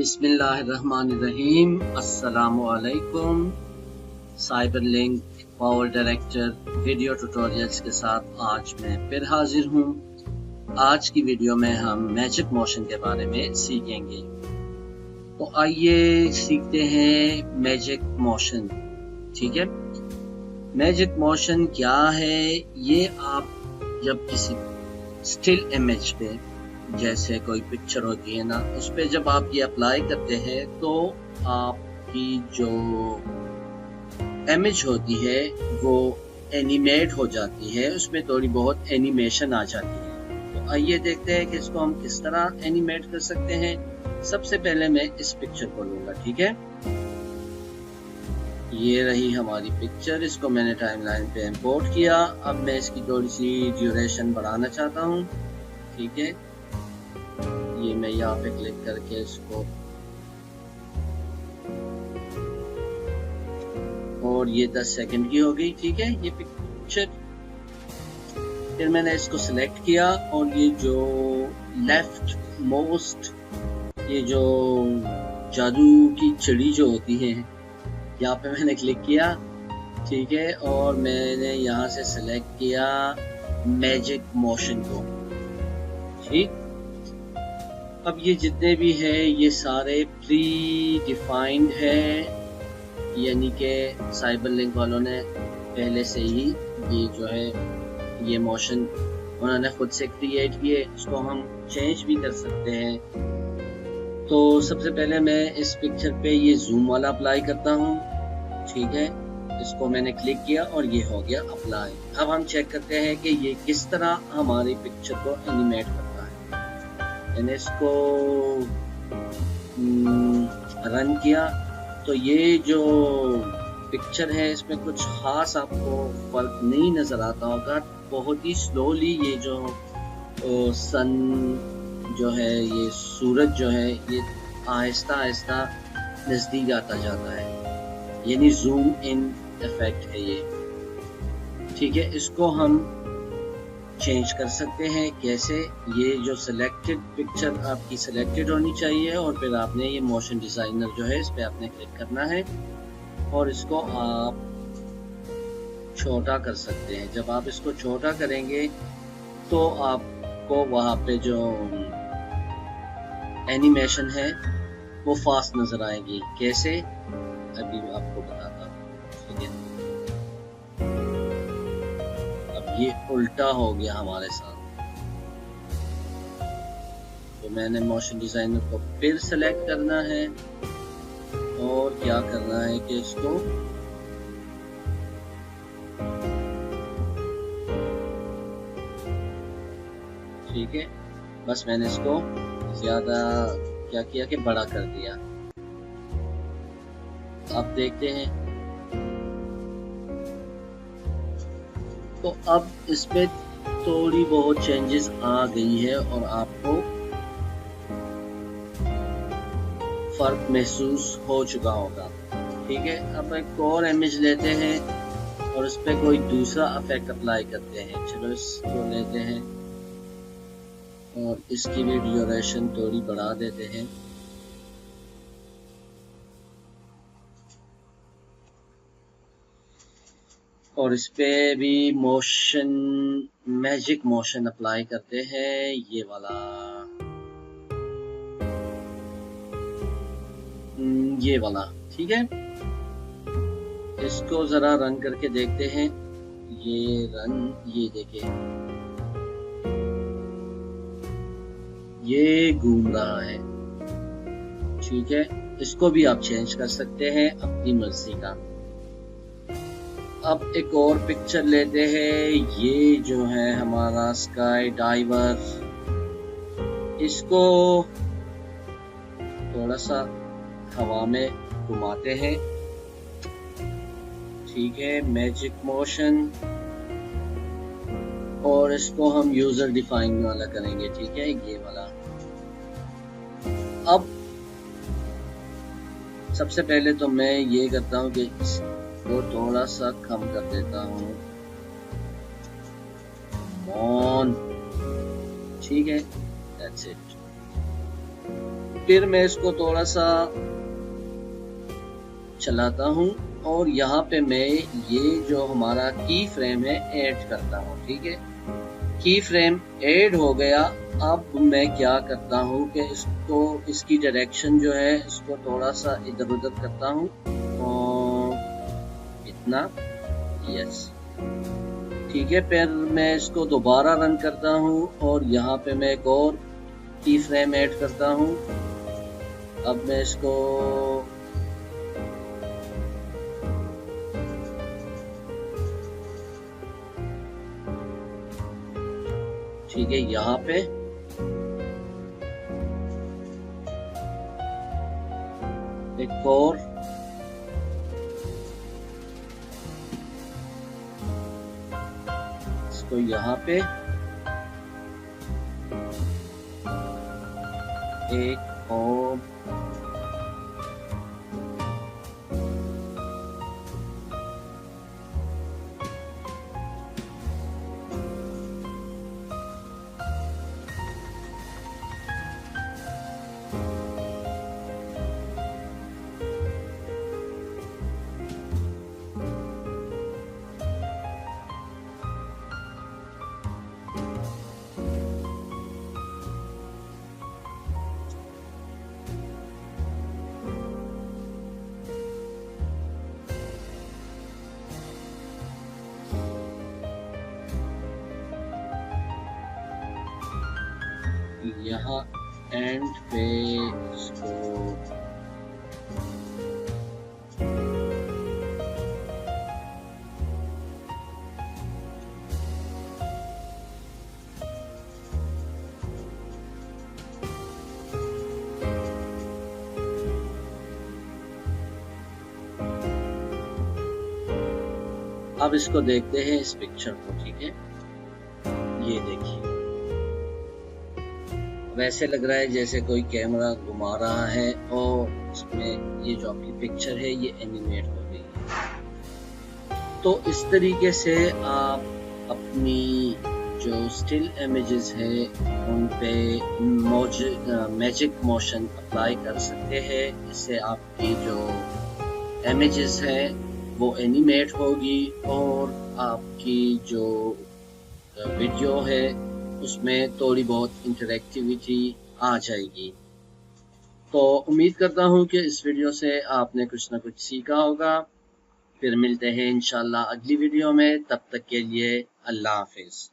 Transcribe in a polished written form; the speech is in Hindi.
बिस्मिल्लाहिर्रहमानिर्रहीम। अस्सलामुअलैकुम। Cyber link power director video tutorials के साथ आज मैं फिर हाजिर हूँ। आज की वीडियो में हम मैजिक मोशन के बारे में सीखेंगे। तो आइए सीखते हैं मैजिक मोशन। ठीक है, मैजिक मोशन क्या है? ये आप जब किसी स्टिल इमेज पे, जैसे कोई पिक्चर होती है ना, उस पे जब आप ये अप्लाई करते हैं तो आपकी जो इमेज होती है वो एनिमेट हो जाती है, उसमें थोड़ी बहुत एनिमेशन आ जाती है। तो आइए देखते हैं कि इसको हम किस तरह एनिमेट कर सकते हैं। सबसे पहले मैं इस पिक्चर को लूंगा। ठीक है, ये रही हमारी पिक्चर। इसको मैंने टाइमलाइन पे इंपोर्ट किया। अब मैं इसकी थोड़ी सी ड्यूरेशन बढ़ाना चाहता हूँ। ठीक है, ये मैं यहाँ पे क्लिक करके इसको, और ये 10 सेकंड की हो गई। ठीक है, ये पिक्चर। फिर मैंने इसको सिलेक्ट किया और ये जो लेफ्ट मोस्ट, ये जो जादू की चिड़ी जो होती है, यहाँ पे मैंने क्लिक किया। ठीक है, और मैंने यहाँ से सिलेक्ट किया मैजिक मोशन को। ठीक, अब ये जितने भी हैं ये सारे प्री डिफाइंड है, यानी कि साइबर लिंक वालों ने पहले से ही ये जो है ये मोशन उन्होंने खुद से क्रिएट किए। इसको हम चेंज भी कर सकते हैं। तो सबसे पहले मैं इस पिक्चर पे ये जूम वाला अप्लाई करता हूँ। ठीक है, इसको मैंने क्लिक किया और ये हो गया अप्लाई। अब हम चेक करते हैं कि ये किस तरह हमारी पिक्चर को एनिमेट करता है। मैंने इसको रन किया तो ये जो पिक्चर है इसमें कुछ खास आपको फर्क नहीं नजर आता होगा। बहुत ही स्लोली ये जो सन जो है, ये सूरज जो है, ये आहिस्ता आहिस्ता नजदीक आता जाता है, यानी जूम इन इफेक्ट है ये। ठीक है, इसको हम चेंज कर सकते हैं। कैसे? ये जो सिलेक्टेड पिक्चर आपकी सिलेक्टेड होनी चाहिए और फिर आपने ये मोशन डिजाइनर जो है इस पे आपने क्लिक करना है और इसको आप छोटा कर सकते हैं। जब आप इसको छोटा करेंगे तो आपको वहां पे जो एनिमेशन है वो फास्ट नजर आएगी। कैसे? अभी आपको बताता हूँ। ठीक है, ये उल्टा हो गया हमारे साथ। तो मैंने मोशन डिजाइनर को फिर सेलेक्ट करना है और क्या करना है कि इसको ठीक है, बस मैंने इसको ज्यादा क्या किया कि बड़ा कर दिया। अब देखते हैं। तो अब इसमें थोड़ी बहुत चेंजेस आ गई है और आपको फर्क महसूस हो चुका होगा। ठीक है, अब एक और इमेज लेते हैं और इस पे कोई दूसरा इफेक्ट अप्लाई करते हैं। चलो इसको लेते हैं और इसकी भी ड्यूरेशन थोड़ी बढ़ा देते हैं। और इस पे भी मोशन, मैजिक मोशन अप्लाई करते हैं, ये वाला, ये वाला। ठीक है, इसको जरा रन करके देखते हैं। ये रन, ये देखे, ये घूम रहा है। ठीक है, इसको भी आप चेंज कर सकते हैं अपनी मर्जी का। अब एक और पिक्चर लेते हैं। ये जो है हमारा स्काई डाइवर, इसको थोड़ा सा हवा में घुमाते हैं। ठीक है, मैजिक मोशन, और इसको हम यूजर डिफाइन वाला करेंगे। ठीक है, ये वाला। अब सबसे पहले तो मैं ये करता हूँ कि वो थोड़ा सा कम कर देता हूँ। ठीक है, that's it। फिर मैं इसको थोड़ा सा चलाता हूँ और यहाँ पे मैं ये जो हमारा की फ्रेम है ऐड करता हूँ। ठीक है, की फ्रेम ऐड हो गया। अब मैं क्या करता हूँ कि इसको, इसकी डायरेक्शन जो है इसको थोड़ा सा इधर उधर करता हूँ और इतना, यस ठीक है। फिर मैं इसको दोबारा रन करता हूँ और यहाँ पे मैं एक और की फ्रेम ऐड करता हूँ। अब मैं इसको ठीक है, यहाँ पे एक और इसको यहाँ पे एक और यहाँ एंड पे इसको अब इसको देखते हैं इस पिक्चर को। ठीक है, ये देखिए, वैसे लग रहा है जैसे कोई कैमरा घुमा रहा है और इसमें ये जो आपकी पिक्चर है ये एनिमेट हो गई है। तो इस तरीके से आप अपनी जो स्टिल इमेजेस है उन पे मैजिक मोशन अप्लाई कर सकते हैं। इससे आपकी जो इमेजेस है वो एनिमेट होगी और आपकी जो वीडियो है उसमें थोड़ी बहुत इंटरेक्टिविटी आ जाएगी। तो उम्मीद करता हूँ कि इस वीडियो से आपने कुछ ना कुछ सीखा होगा। फिर मिलते हैं इंशाल्लाह अगली वीडियो में, तब तक के लिए अल्लाह हाफिज।